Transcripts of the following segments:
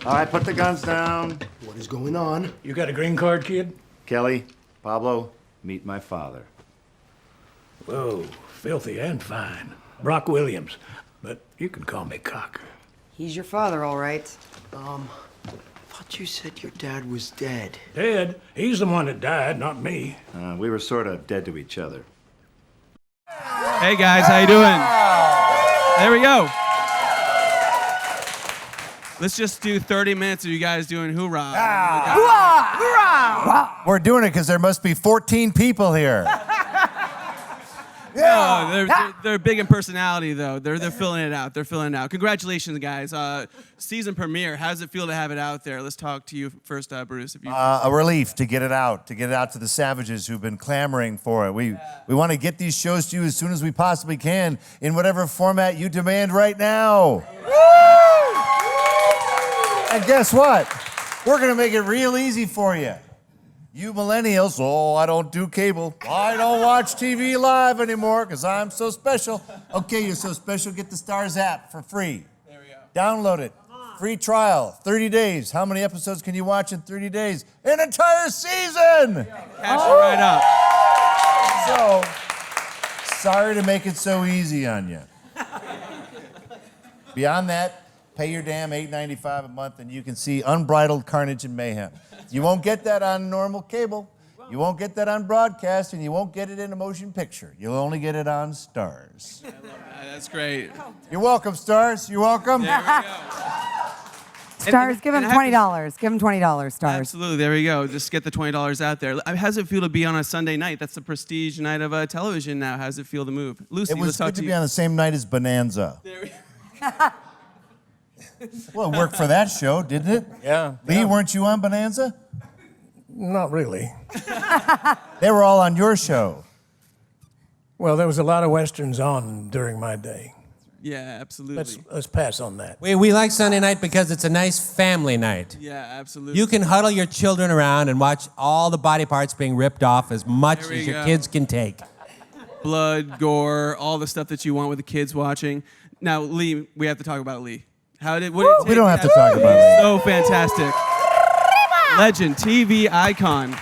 All right, put the guns down. What is going on? You got a green card, kid? Kelly, Pablo, meet my father. Whoa, filthy and fine. Brock Williams. But you can call me Cocker. He's your father, all right. Thought you said your dad was dead. Ted, he's the one that died, not me. We were sort of dead to each other. Hey guys, how you doing? There we go. Let's just do 30 minutes of you guys doing hoorah. Hoorah! Hoorah! We're doing it because there must be 14 people here. No, they're big in personality though. They're filling it out. They're filling it out. Congratulations, guys. Season premiere. How does it feel to have it out there? Let's talk to you first, Bruce. If you... A relief to get it out to the savages who've been clamoring for it. We want to get these shows to you as soon as we possibly can in whatever format you demand right now. And guess what? We're going to make it real easy for you. You millennials, I don't do cable. I don't watch TV live anymore because I'm so special. Okay, you're so special. Get the STARZ app for free. There we go. Download it. Free trial, 30 days. How many episodes can you watch in 30 days? An entire season! Catch it right up. So, sorry to make it so easy on you. Beyond that, pay your damn $8.95 a month and you can see unbridled carnage and mayhem. You won't get that on normal cable. You won't get that on broadcast, and you won't get it in a motion picture. You'll only get it on STARZ. I love that. That's great. You're welcome, STARZ. You're welcome. There we go. STARZ, give him $20. Give him $20, STARZ. Absolutely. There we go. Just get the $20 out there. How does it feel to be on a Sunday night? That's the prestige night of television now. How does it feel to move? Lucy, It was let's talk good to to be you. on the same night as Bonanza. There we Well, it worked for that show, didn't it? Yeah. Lee, weren't you on Bonanza? Not really. They were all on your show. Well, there was a lot of Westerns on during my day. Yeah, absolutely. Let's pass on that. We like Sunday night because it's a nice family night. Yeah, absolutely. You can huddle your children around and watch all the body parts being ripped off as much There we as your go. kids can take. Blood, gore, all the stuff that you want with the kids watching. Now, Lee, we have to talk about Lee. What did it take? We don't have to talk about it. So fantastic. Legend, TV icon.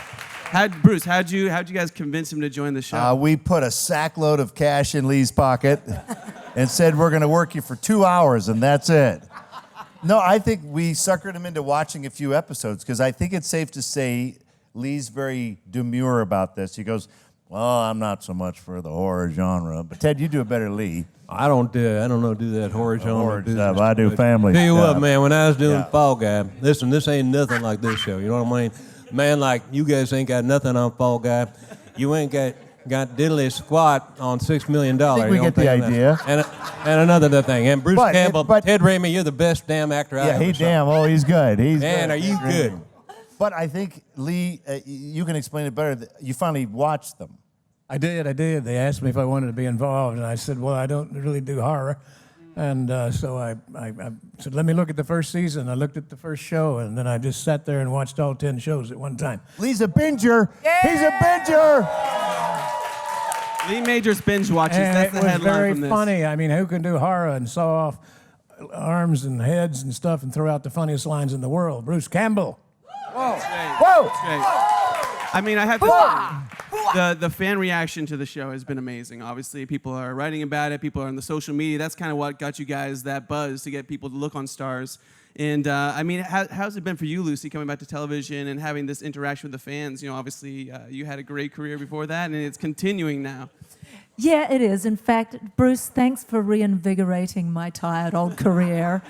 Bruce, how'd you guys convince him to join the show? We put a sackload of cash in Lee's pocket and said, we're going to work you for 2 hours, and that's it. No, I think we suckered him into watching a few episodes, because I think it's safe to say Lee's very demure about this. He goes, well, I'm not so much for the horror genre. But, Ted, you do a better Lee. I don't do that horror genre Horror business. stuff. I do family Tell you stuff. what, man, when I was doing Yeah. Fall Guy, listen, this ain't nothing like this show. You know what I mean? Man, like, you guys ain't got nothing on Fall Guy. You ain't got diddly squat on $6 million. I think we You get don't the think idea. And another thing. And Bruce But- Campbell, but- Ted Raimi, you're the best damn actor I Yeah, ever he saw. damn. Oh, he's good. He's Man, good. are you good? But I think, Lee, you can explain it better. You finally watched them. I did. They asked me if I wanted to be involved, and I said, well, I don't really do horror. And so I said, let me look at the first season. I looked at the first show, and then I just sat there and watched all 10 shows at one time. Lee's a binger. He's a binger. Lee Majors binge watches. And That's it the was headline very from this. funny. I mean, who can do horror and saw off arms and heads and stuff and throw out the funniest lines in the world? Bruce Campbell. Whoa. Great. I mean, I have to the fan reaction to the show has been amazing. Obviously, people are writing about it. People are on the social media. That's kind of what got you guys that buzz to get people to look on STARZ. And I mean, how's it been for you, Lucy, coming back to television and having this interaction with the fans? You know, obviously, you had a great career before that, and it's continuing now. Yeah, it is. In fact, Bruce, thanks for reinvigorating my tired old career.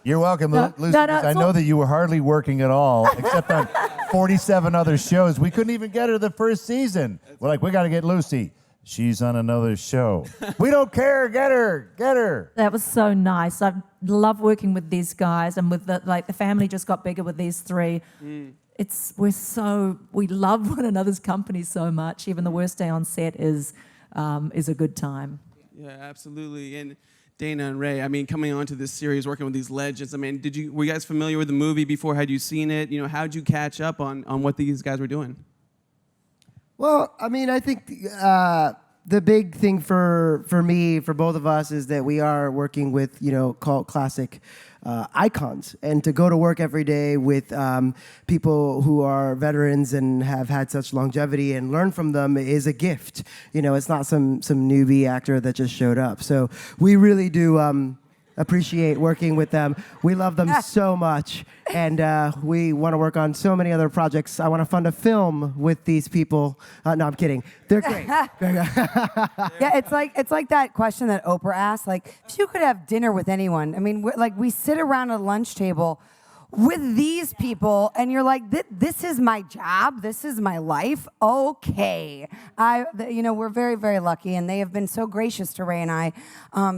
You're welcome, Lucy. I know that you were hardly working at all, except on 47 other shows. We couldn't even get her the first season. We're like, we got to get Lucy. She's on another show. We don't care. Get her. That was so nice. I love working with these guys, and with the family just got bigger with these three. We love one another's company so much. Even the worst day on set is a good time. Yeah, absolutely. And Dana and Ray, I mean, coming onto this series, working with these legends. I mean, were you guys familiar with the movie before? Had you seen it? You know, how'd you catch up on what these guys were doing? Well, I mean, I think the big thing for me, for both of us, is that we are working with cult classic icons, and to go to work every day with people who are veterans and have had such longevity and learn from them is a gift. It's not some newbie actor that just showed up. So we really do appreciate working with them. We love them so much, and we want to work on so many other projects. I want to fund a film with these people. No, I'm kidding. They're great. Yeah, it's like that question that Oprah asked. Like, if you could have dinner with anyone, I mean, we sit around a lunch table with these people, and you're like, this is my job, this is my life. Okay, we're very, very lucky, and they have been so gracious to Ray and I,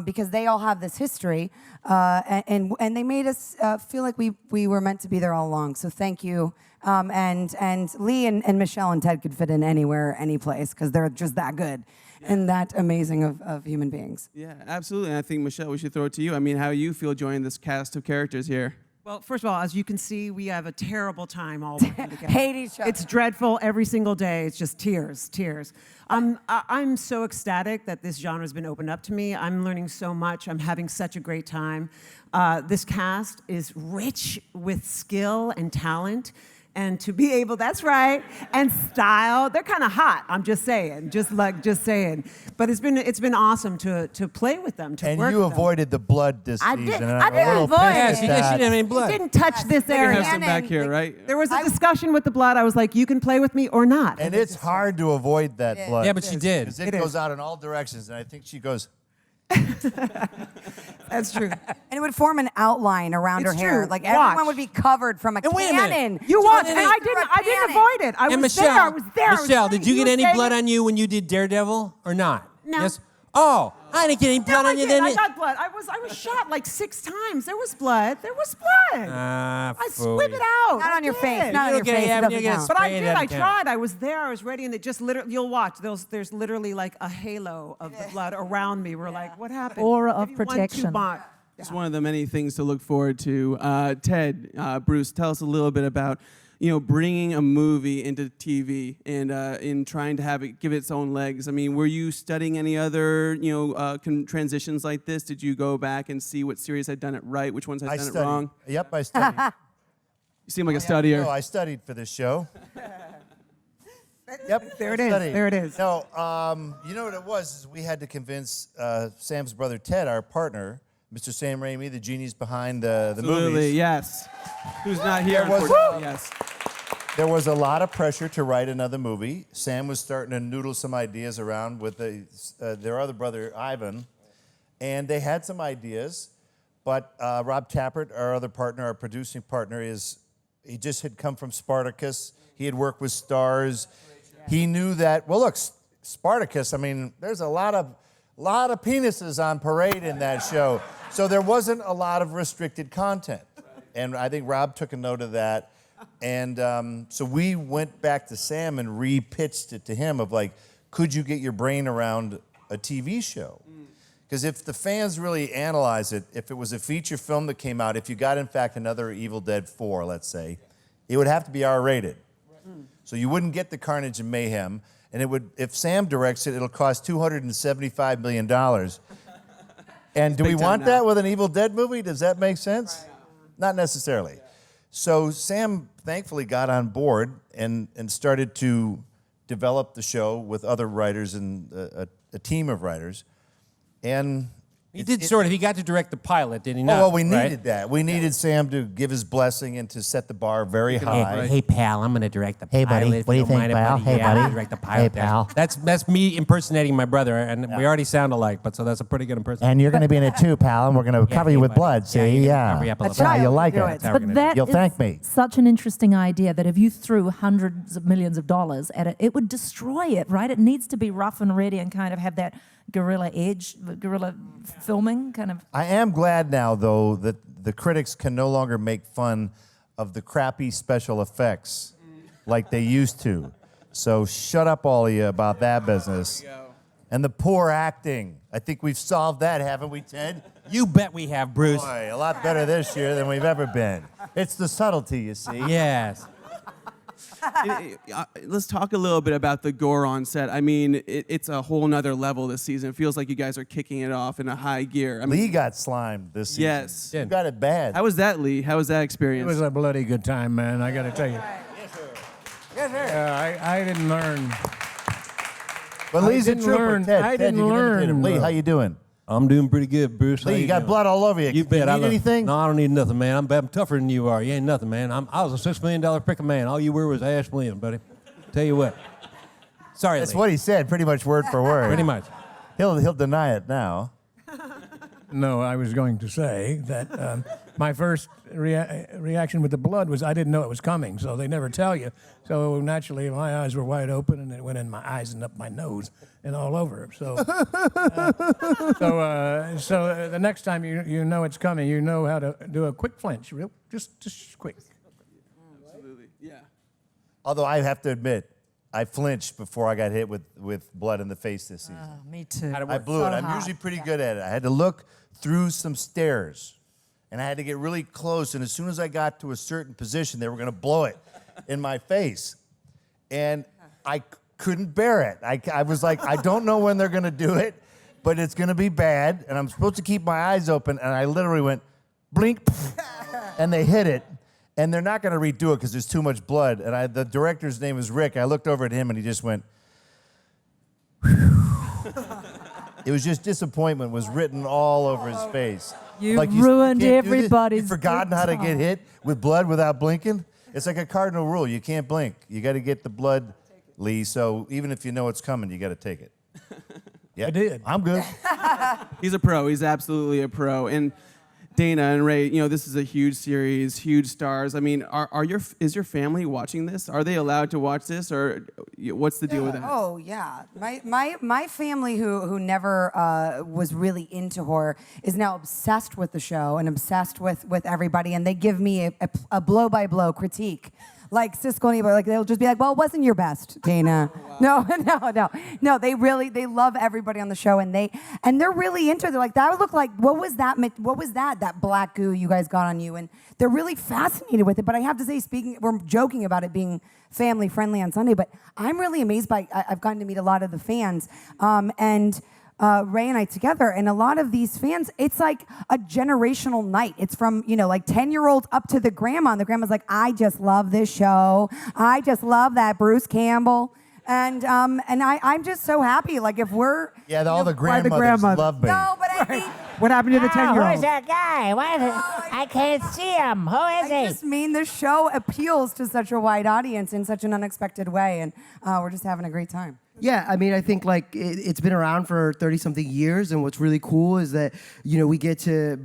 because they all have this history, and they made us feel like we were meant to be there all along. So thank you. And Lee and Michelle and Ted could fit in anywhere, any place, because they're just that good. And that amazing of human beings. Yeah, absolutely. And I think, Michelle, we should throw it to you. I mean, how you feel joining this cast of characters here? Well, first of all, as you can see, we have a terrible time all working together. Hate each other. It's dreadful every single day. It's just tears. I'm so ecstatic that this genre has been opened up to me. I'm learning so much. I'm having such a great time. This cast is rich with skill and talent. And to be able, that's right, and style. They're kind of hot. I'm just saying, just saying. But it's been awesome to play with them, to and work you with them. avoided the blood this I season. did- and I I'm a didn't little avoid pissed it. at She didn't that. have any blood. Didn't touch this We area. have some back here, right? There was a discussion with the blood. I was like, you can play with me or not. And it's hard to avoid that blood. Yeah, but she did. 'Cause it goes out in all directions, and I think she goes. That's true. And it would form an outline around It's her hair. true. Like Watch. everyone would be covered from a And wait a minute. cannon. You watch, and and I didn't avoid it. I And was Michelle, there. I was there. I was Michelle, ready. did you He get was any saying blood it. on you when you did Daredevil or not? No. Yes. Oh, I didn't get any blood No, on you I then. got blood. I was shot like 6 times. There was blood. There was blood. I whip it out. Not I on your did. face. Not on You your get- face. yeah, It you doesn't get count. But I sprayed did. out I of town. tried. I was there. I was ready, and it just literally. You'll watch. There's literally like a halo of the blood around me. We're like, what happened? Aura of Maybe 1-2 protection. bond. It's one of the many things to look forward to. Ted, Bruce, tell us a little bit about bringing a movie into TV and in trying to have it give its own legs. I mean, were you studying any other transitions like this? Did you go back and see what series had done it right, which ones had done it wrong? Yep, I studied. You seem like a studier. No, I studied for this show. Yep, There it I is. studied. There it is. No, you know what it was? Is we had to convince Sam's brother Ted, our partner, Mr. Sam Raimi, the genius behind the Absolutely, movies. yes. Who's not here, There was- unfortunately, yes. There was a lot of pressure to write another movie. Sam was starting to noodle some ideas around with their other brother, Ivan. And they had some ideas, but Rob Tappert, our other partner, our producing partner, he just had come from Spartacus. He had worked with STARZ. He knew that, well, look, Spartacus, I mean, there's a lot of penises on parade in that show. So there wasn't a lot of restricted content. And I think Rob took a note of that. And so we went back to Sam and re-pitched it to him of like, could you get your brain around a TV show? Because if the fans really analyze it, if it was a feature film that came out, if you got, in fact, another Evil Dead 4, let's say, it would have to be R-rated. So you wouldn't get the carnage and mayhem. And it would, if Sam directs it, it'll cost $275 million. And do we want that with an Evil Dead movie? Does that make sense? Not necessarily. So Sam thankfully got on board and started to develop the show with other writers and a team of writers. And He did sort of. He got to direct the pilot, did he oh, not? well, we right? needed that. We needed Sam to give his blessing and to set the bar very high. Hey, pal, I'm going to direct the Hey, pilot. buddy, if what do you don't think, mind it, pal? Hey, Yeah, I'm buddy. gonna direct the pilot. Hey, there. pal. That's me impersonating my brother, and we already sound alike, but so that's a pretty good impersonation. And you're going to be in it too, pal, and we're going to cover you with buddy. blood, Yeah, see? you're gonna Yeah. cover you up a little That's how bit. you like do it. it. That's how we're But gonna that You'll is thank me. such an interesting idea that if you threw hundreds of millions of dollars at it, it would destroy it, right? It needs to be rough and ready and kind of have that guerrilla edge, guerrilla filming kind of. I am glad now, though, that the critics can no longer make fun of the crappy special effects like they used to. So shut up, all of you, about that business. And the poor acting. I think we've solved that, haven't we, Ted? You bet we have, Bruce. Boy, a lot better this year than we've ever been. It's the subtlety, you see. Yes. Let's talk a little bit about the gore on set. I mean, it's a whole nother level this season. It feels like you guys are kicking it off in a high gear. I mean, Lee got slimed this season. Yes. You got it bad. How was that, Lee? How was that It experience? was a bloody good time, man. I got to tell you. Yes, sir. I didn't learn. But I Lee's a didn't trooper. learn- Ted, I Ted, didn't you can imitate him. learn, Lee, bro. how you doing? I'm doing pretty good, Bruce. How Lee, you got doing? blood all over you. You Do bet. you need anything? No, I don't need nothing, man. I'm tougher than you are. You ain't nothing, man. I was a $6 million prick of man. All you were was Ash Williams, buddy. Tell you what. Sorry, That's Lee. what he said, pretty much word for word. Pretty much. He'll deny it now. No, I was going to say that my first reaction with the blood was I didn't know it was coming, so they never tell you. So naturally, my eyes were wide open, and it went in my eyes and up my nose and all over. So, so the next time you know it's coming, you know how to do a quick flinch, just quick. Absolutely. Yeah. Although I have to admit, I flinched before I got hit with blood in the face this season. Me too. I blew it. I'm usually pretty good at it. I had to look through some stairs, and I had to get really close. And as soon as I got to a certain position, they were going to blow it in my face, and I couldn't bear it. I was like, I don't know when they're going to do it, but it's going to be bad, and I'm supposed to keep my eyes open. And I literally went blink, and they hit it. And they're not going to redo it because there's too much blood. And the director's name is Rick. I looked over at him, and he just went. It was just disappointment was written all over his face. You ruined can't do this. everybody's You've forgotten how to get hit with blood without blinking? It's like a cardinal rule. You can't blink. You got to get the blood, Lee. So even if you know it's coming, you got to take it. Yeah, I did. I'm good. He's a pro. He's absolutely a pro. And Dana and Ray, you know, this is a huge series, huge stars. I mean, is your family watching this? Are they allowed to watch this, or what's the deal with that? Oh yeah, my family who never was really into horror is now obsessed with the show and obsessed with everybody, and they give me a blow by blow critique. Like Siskel and Ebert, like they'll just be like, "Well, it wasn't your best, Dana." Wow. No. They love everybody on the show, and they're really into it. They're like, "That would look like what was that? What was that black goo you guys got on you?" And they're really fascinated with it. But I have to say, we're joking about it being family friendly on Sunday, but I'm really amazed by. I've gotten to meet a lot of the fans, and. Ray and I together, and a lot of these fans, it's like a generational night. It's from, like 10-year-olds up to the grandma, and the grandma's like, I just love this show. I just love that Bruce Campbell. And I'm just so happy. Like if we're all the grandmothers love me. No, but I mean, What happened to the 10-year-old? Who's that guy? I can't see him. Who is I he? just mean the show appeals to such a wide audience in such an unexpected way, and we're just having a great time. Yeah, I mean, I think like it's been around for 30-something years, and what's really cool is that we get to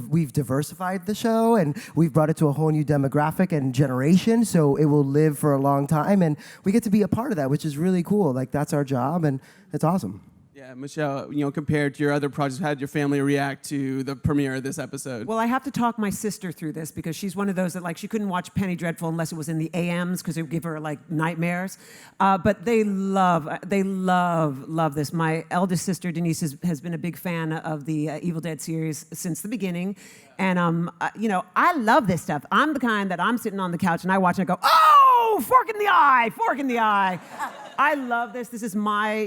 we've diversified the show, and we've brought it to a whole new demographic and generation, so it will live for a long time, and we get to be a part of that, which is really cool. Like that's our job, and it's awesome. Yeah, Michelle, compared to your other projects, how did your family react to the premiere of this episode? Well, I have to talk my sister through this because she's one of those that she couldn't watch Penny Dreadful unless it was in the AMs because it would give her nightmares. But they love this. My eldest sister Denise has been a big fan of the Evil Dead series since the beginning, and I love this stuff. I'm the kind that I'm sitting on the couch and I watch and I go, oh, fork in the eye, fork in the eye. I love this. This is my,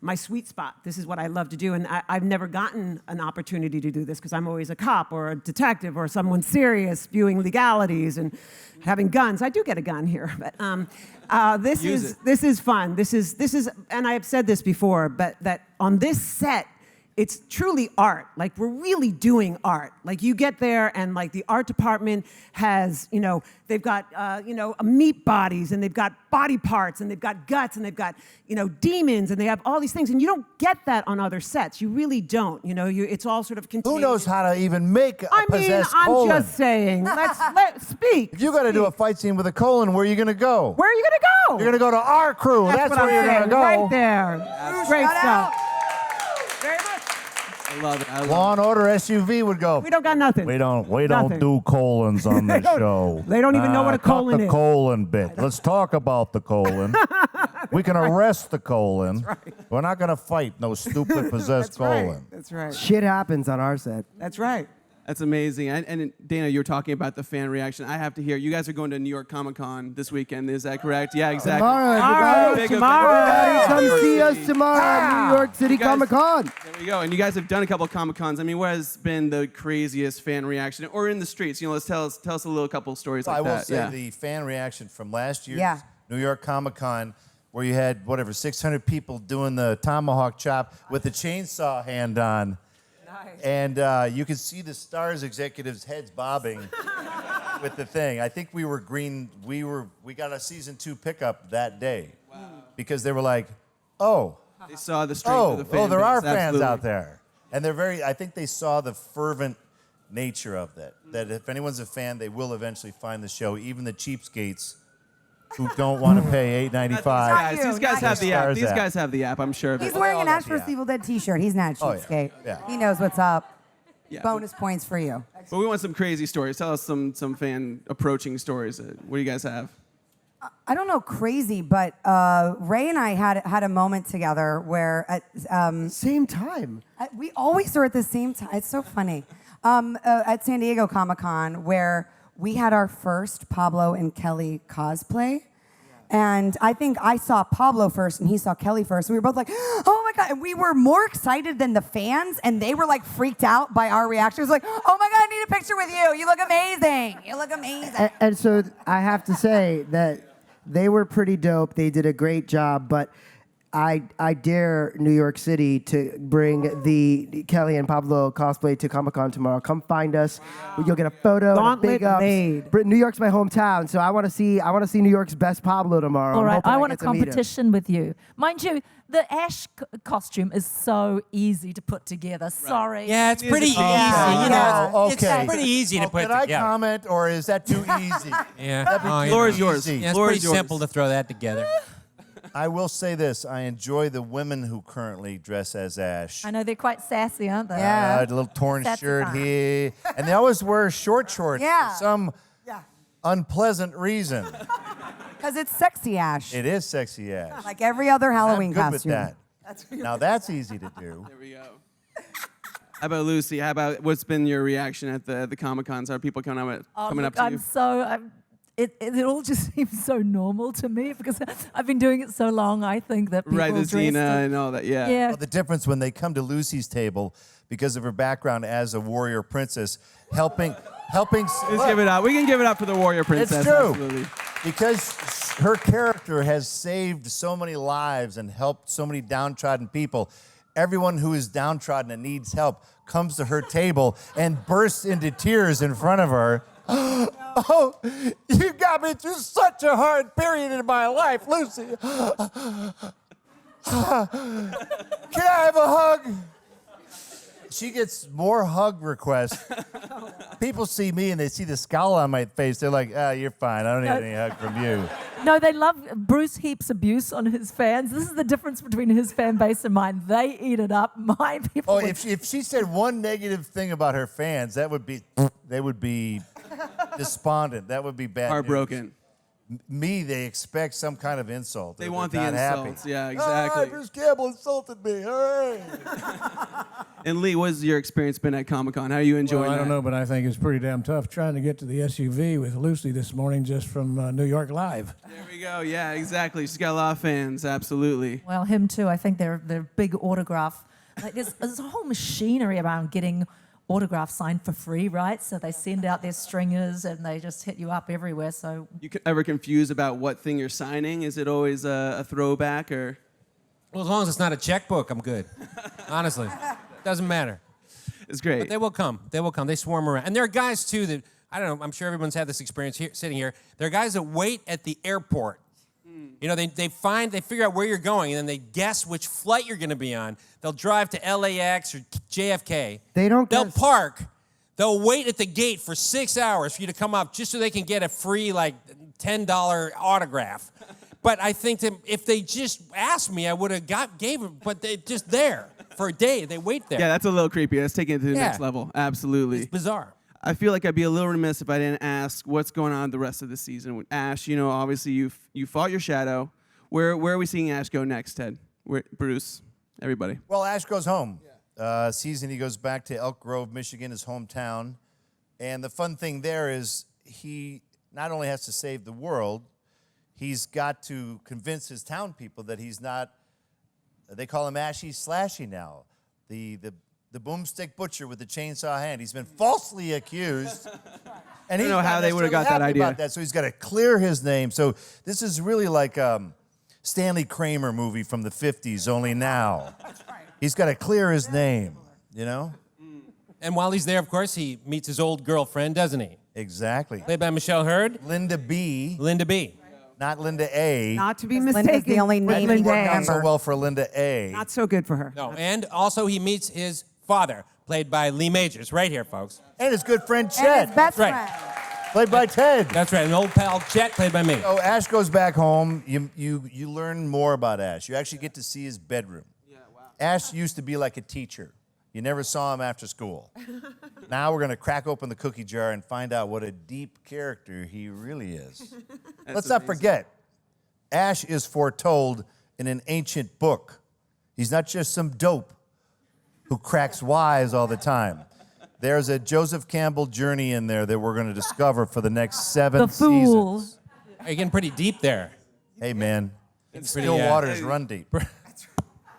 my sweet spot. This is what I love to do, and I've never gotten an opportunity to do this because I'm always a cop or a detective or someone serious spewing legalities and having guns. I do get a gun here, but this is fun. This is, and I have said this before, but that on this set. It's truly art. Like we're really doing art. Like you get there and the art department has, they've got, meat bodies and they've got body parts and they've got guts and they've got, demons and they have all these things. And you don't get that on other sets. You really don't. It's all sort of contained. Who knows how to even make a possessed colon? I'm just saying. Let's speak. If you got to do a fight scene with a colon, where are you going to go? Where are you going to go? You're going to go to our crew. That's what where you're going to go. Right there. Great stuff. Very much. I love it. Law and Order SUV would go. We don't got nothing. We don't Nothing. do colons on this show. They don't even know what a colon the is. colon bit. Let's talk about the colon. We can arrest the colon. That's right. We're not going to fight no stupid possessed colon. That's right. Shit happens on our set. That's right. That's amazing. And Dana, you were talking about the fan reaction. I have to hear. You guys are going to New York Comic-Con this weekend. Is that correct? Yeah, exactly. Tomorrow, everybody. Tomorrow. Come see us tomorrow at New York City Comic-Con. There we go. And you guys have done a couple of Comic-Cons. I mean, what has been the craziest fan reaction? Or in the streets? You know, let's tell us a little couple of stories like I that. will say the fan reaction from last year's Yeah. New York Comic-Con, where you had, 600 people doing the tomahawk chop with the chainsaw hand on. And you could see the STARZ executives' heads bobbing with the thing. I think we got a season 2 pickup that day. Wow. Because they were like, oh. They saw the strength of the fan there are base, fans absolutely. out there. And I think they saw the fervent nature of that. That if anyone's a fan, they will eventually find the show. Even the cheapskates who don't want to pay $8.95. These guys have the app. These guys have the app, I'm sure. He's wearing an Ash vs. Evil Dead t-shirt. He's not a cheapskate. Yeah. He knows what's up. Yeah. Bonus points for you. But we want some crazy stories. Tell us some fan approaching stories. What do you guys have? I don't know crazy, but Ray and I had a moment together where at Same time. we always are at the same time. It's so funny. At San Diego Comic-Con, where we had our first Pablo and Kelly cosplay. And I think I saw Pablo first and he saw Kelly first. We were both like, oh my God. And we were more excited than the fans. And they were like freaked out by our reactions. Like, oh my God, I need a picture with you. You look amazing. You look amazing. And so I have to say that they were pretty dope. They did a great job. But I dare New York City to bring the Kelly and Pablo cosplay to Comic-Con tomorrow. Come find us. You'll get a photo, and a big ups. New York's my hometown, so I want to see New York's best Pablo tomorrow. All right, I want a get to meet him. competition with you. Mind you, the Ash costume is so easy to put together. Sorry. Yeah, it's pretty easy. Yeah. You know, Okay. it's pretty easy to put Did I together. comment, or is that too easy? Yeah. Floor is yours. easy. Yeah, it's Floor pretty is yours. simple to throw that together. I will say this. I enjoy the women who currently dress as Ash. I know they're quite sassy, aren't they? Yeah. A little torn That's shirt fine. here. And they always wear short shorts Yeah. for some unpleasant reason. Because it's sexy Ash. It is sexy Ash. Like every other Halloween I'm good costume. with that. Now that's easy to do. There we go. How about Lucy? How about what's been your reaction at the Comic-Cons? Are people coming up to you? It all just seems so normal to me because I've been doing it so long. I think that people Right, the dressed Xena in- and all that. Yeah. Yeah. Well, the difference when they come to Lucy's table because of her background as a warrior princess, helping. Let's give it up. We can give it up for the warrior princess. It's true. Absolutely. Because her character has saved so many lives and helped so many downtrodden people. Everyone who is downtrodden and needs help comes to her table and bursts into tears in front of her. Oh, you got me through such a hard period in my life, Lucy. Can I have a hug? She gets more hug requests. People see me and they see the scowl on my face. They're like, you're fine. I don't need any hug from you. No, they love Bruce heaps abuse on his fans. This is the difference between his fan base and mine. They eat it up. My people. Oh, if she said one negative thing about her fans, they would be despondent. That would be bad. Heartbroken. News. Me, they expect some kind of insult. They or want they're the not insults. happy. Yeah, exactly. Bruce Campbell insulted me. Hooray! And Lee, what's your experience been at Comic-Con? How are you enjoying Well, I that? don't know, but I think it's pretty damn tough trying to get to the SUV with Lucy this morning just from New York Live. There we go. Yeah, exactly. She's got a lot of fans. Absolutely. Well, him too. I think they're big autograph. Like there's a whole machinery around getting autographs signed for free, right? So they send out their stringers and they just hit you up everywhere. So You ever confused about what thing you're signing? Is it always a throwback or? Well, as long as it's not a checkbook, I'm good. Honestly, doesn't matter. It's great. But they will come. They will come. They swarm around. And there are guys, too, that, I don't know, I'm sure everyone's had this experience here, sitting here. There are guys that wait at the airport. You know, they figure out where you're going, and then they guess which flight you're going to be on. They'll drive to LAX or JFK. They'll guess. park. They'll wait at the gate for 6 hours for you to come up just so they can get a free, like, $10 autograph. But I think that if they just asked me, I would have gave them, but they're just there for a day. They wait there. Yeah, that's a little creepy. Let's take it to the Yeah. next level. Absolutely. It's bizarre. I feel like I'd be a little remiss if I didn't ask what's going on the rest of the season. With Ash, you know, obviously you fought your shadow. Where are we seeing Ash go next, Ted? Bruce, everybody. Well, Ash goes home. season, he goes back to Elk Grove, Michigan, his hometown. And the fun thing there is he not only has to save the world, he's got to convince his town people that he's not, they call him Ashy Slashy now, the boomstick butcher with the chainsaw hand. He's been falsely accused. And I don't know how they would have got that idea. About that, so he's got to clear his name. So this is really like Stanley Kramer movie from the 50s, only now. He's got to clear his name, you know? And while he's there, of course, he meets his old girlfriend, doesn't he? Exactly. Played by Michelle Hurd. Linda B. Linda B. Not Linda A. Not to be Linda's mistaken. the only with name Linda you A. Not so well for Linda A. Not so good for her. No, and also he meets his father, played by Lee Majors, right here, folks. And his good friend And Chet, his best Right. friend. played by Ted. That's right, an old pal, Chet, played by me. So Ash goes back home. You learn more about Ash. You actually get to see his bedroom. Yeah, wow. Ash used to be like a teacher. You never saw him after school. Now we're going to crack open the cookie jar and find out what a deep character he really is. Let's not forget, Ash is foretold in an ancient book. He's not just some dope who cracks wise all the time. There's a Joseph Campbell journey in there that we're going to discover for the next 7 fool. seasons. You're getting pretty deep there. Hey, man. It's Still pretty, waters run deep.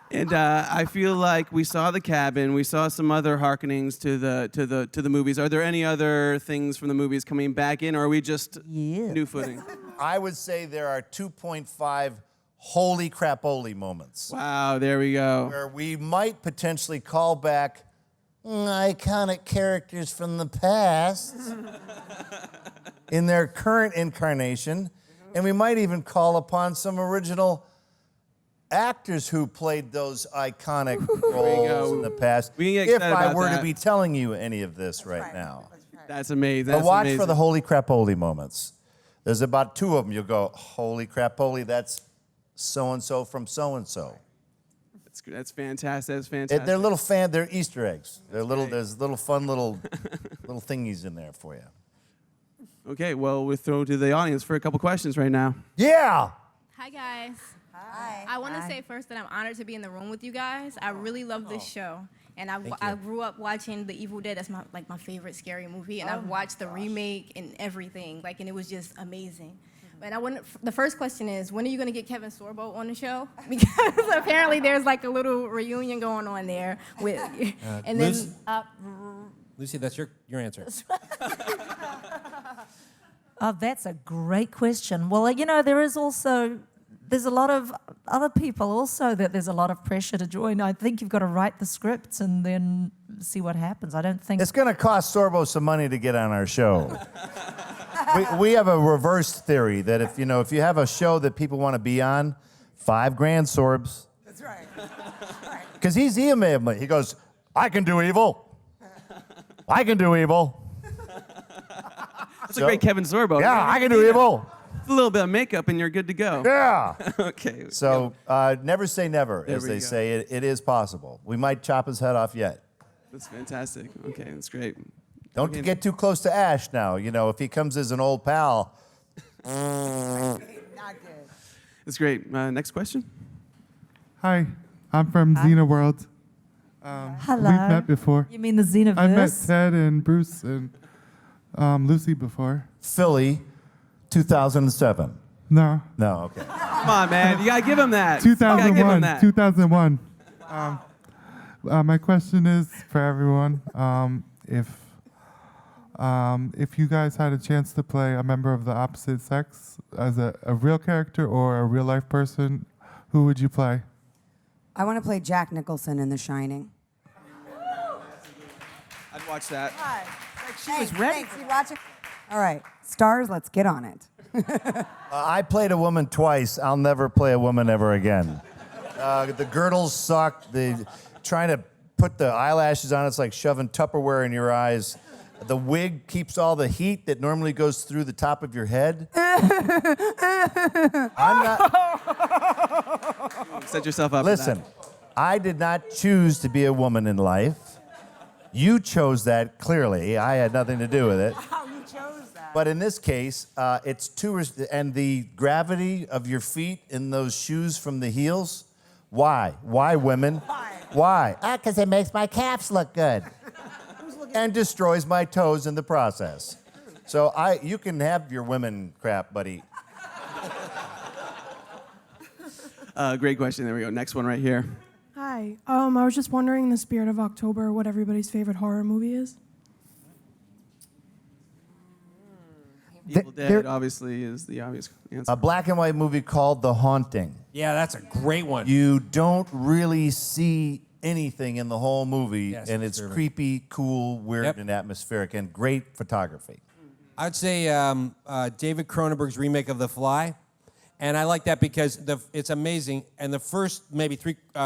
And I feel like we saw The Cabin. We saw some other hearkenings to the movies. Are there any other things from the movies coming back in, or are we just new footing? I would say there are 2.5 holy crapoli moments. Wow, there we go. Where we might potentially call back iconic characters from the past in their current incarnation, and we might even call upon some original actors who played those iconic roles in the past. We can get if excited I about were that. to be telling you any of this right now. That's amazing. But That's watch amazing. for the holy crapoli moments. There's about 2 of them. You'll go, holy crapoli, that's so-and-so from so-and-so. That's fantastic. That's fantastic. They're little they're Easter eggs. They're there's little fun little thingies in there for you. Okay, well, we'll throw to the audience for a couple questions right now. Yeah. Hi, guys. Hi. I want to say first that I'm honored to be in the room with you guys. I really love this show. And I grew up watching The Evil Dead. That's my favorite scary movie. And I've watched the remake and everything. And it was just amazing. But the first question is, when are you going to get Kevin Sorbo on the show? Because apparently there's like a little reunion going on there. And Lucy, then... Lucy, that's your answer. Oh, that's a great question. Well, there's a lot of other people also that there's a lot of pressure to join. I think you've got to write the scripts and then see what happens. I don't think... It's going to cost Sorbo some money to get on our show. we have a reverse theory that if you have a show that people want to be on, $5,000, Sorbs. That's right. Because he goes, I can do evil. I can do evil. That's a great Kevin Sorbo. Yeah, I can do evil. A little bit of makeup and you're good to go. Yeah. Okay. So never say never, There as we they go. say. It is possible. We might chop his head off yet. That's fantastic. Okay, that's great. Don't get too close to Ash now. If he comes as an old pal. Not good. That's great. Next question. Hi, I'm from Xena World. Hello. We've met before. You mean the Xenoverse? I met Ted and Bruce and Lucy before. Philly, 2007. No. No, okay. Come on, man. You got to give him that. You gotta give him 2001. that. 2001. My question is for everyone: if you guys had a chance to play a member of the opposite sex as a real character or a real life person, who would you play? I want to play Jack Nicholson in The Shining. I'd watch that. She was ready. Thanks. You watching? All right, stars. Let's get on it. I played a woman twice. I'll never play a woman ever again. The girdles suck. Trying to put the eyelashes on, it's like shoving Tupperware in your eyes. The wig keeps all the heat that normally goes through the top of your head. I'm not. Set yourself up. Listen, I did not choose to be a woman in life. You chose that, clearly. I had nothing to do with it. You chose that. But in this case, it's and the gravity of your feet in those shoes from the heels. Why? Why, women? Why? Why? Because it makes my calves look good. And destroys my toes in the process. So you can have your women crap, buddy. Great question. There we go. Next one right here. Hi. I was just wondering, in the spirit of October, what everybody's favorite horror movie is? Evil Dead, obviously, is the obvious answer. A black and white movie called The Haunting. Yeah, that's a great one. You don't really see anything in the whole movie, Yes, and it's disturbing. creepy, cool, weird, Yep. and atmospheric, and great photography. I'd say David Cronenberg's remake of The Fly. And I like that because it's amazing. And the first maybe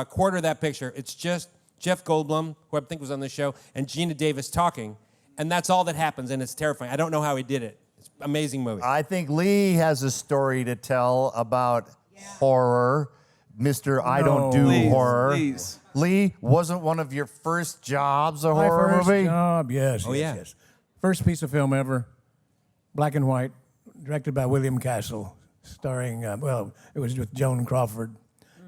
quarter of that picture, it's just Jeff Goldblum, who I think was on the show, and Gina Davis talking. And that's all that happens, and it's terrifying. I don't know how he did it. It's an amazing movie. I think Lee has a story to tell about horror. Mr. I don't do horror. Please. Lee, wasn't one of your first jobs a My horror first movie? job, yes. Oh, yes, yeah. yes. First piece of film ever, black and white, directed by William Castle, starring, it was with Joan Crawford,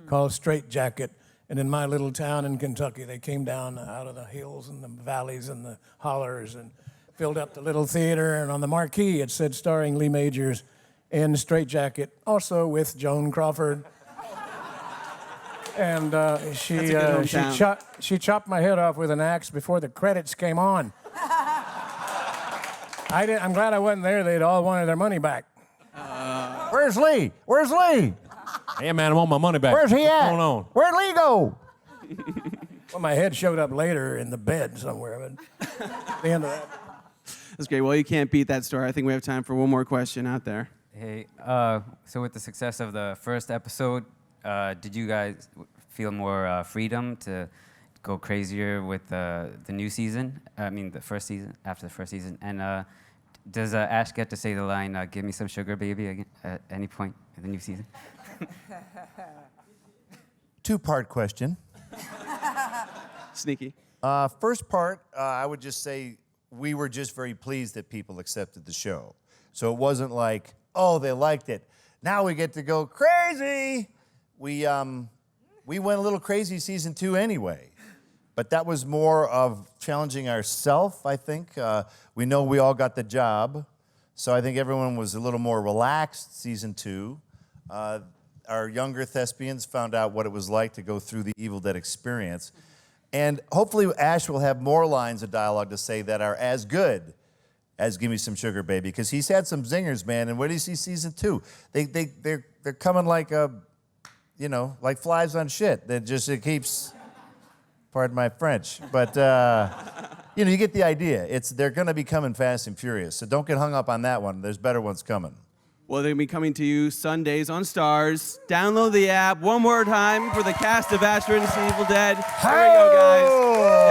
called Straight Jacket. And in my little town in Kentucky, they came down out of the hills and the valleys and the hollers and filled up the little theater. And on the marquee, it said starring Lee Majors in Straight Jacket, also with Joan Crawford. And she chopped my head off with an axe before the credits came on. I'm glad I wasn't there. They'd all wanted their money back. Where's Lee? Where's Lee? Hey, man, I want my money back. Where's he What's at? going on? Where'd Lee go? Well, my head showed up later in the bed somewhere, but at the end of that. That's great. Well, you can't beat that story. I think we have time for one more question out there. Hey, so with the success of the first episode, did you guys feel more freedom to go crazier with the new season? I mean, the first season, after the first season. And does Ash get to say the line, give me some sugar, baby, again, at any point in the new season? Two-part question. Sneaky. First part, I would just say we were just very pleased that people accepted the show. So it wasn't like, oh, they liked it. Now we get to go crazy. We went a little crazy season 2 anyway. But that was more of challenging ourselves, I think. We know we all got the job. So I think everyone was a little more relaxed season 2. Our younger thespians found out what it was like to go through the Evil Dead experience. And hopefully Ash will have more lines of dialogue to say that are as good as Give Me Some Sugar, Baby, because he's had some zingers, man. And what do you see season 2? They're coming like like flies on shit. It keeps, pardon my French, but you get the idea. They're going to be coming fast and furious. So don't get hung up on that one. There's better ones coming. Well, they're going to be coming to you Sundays on STARZ. Download the app one more time for the cast of Ash vs. Evil Dead. Here we go, guys.